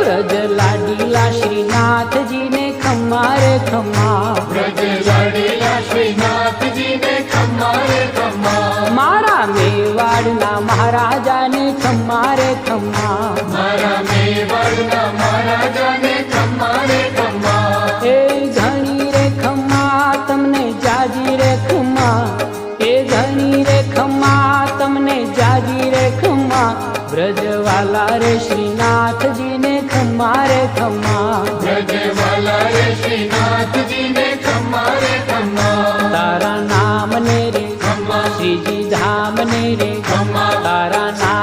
વ્રજ લાડીલા શ્રીનાથજી ને ખમ્મા રે ખમ્મા, વ્રજ લાડીલા શ્રીનાથજી ને ખમ્મા રે ખમ્મા, મારા મેવાડના મહારાજાને ખમ્મા રે ખમ્મા, મારા મેવાડના મહારાજાને ખમ્મા રે ખમ્મા, એ ધણી રે ખમ્મા તમને જાજી રે ખમ્મા, એ ધણી રે ખમ્મા તમને જાજી રે ખમ્મા, વ્રજવાલા રે શ્રીનાથજી ને ખમ્મા રે ખમ્મા, વ્રજવાલા રે શ્રીનાથજી ને ખમ્મા રે ખમ્મા, તારા નામ ને રે ખમ્મા, શ્રીજી ધામ ને રે ખમ્મા, તારા નામ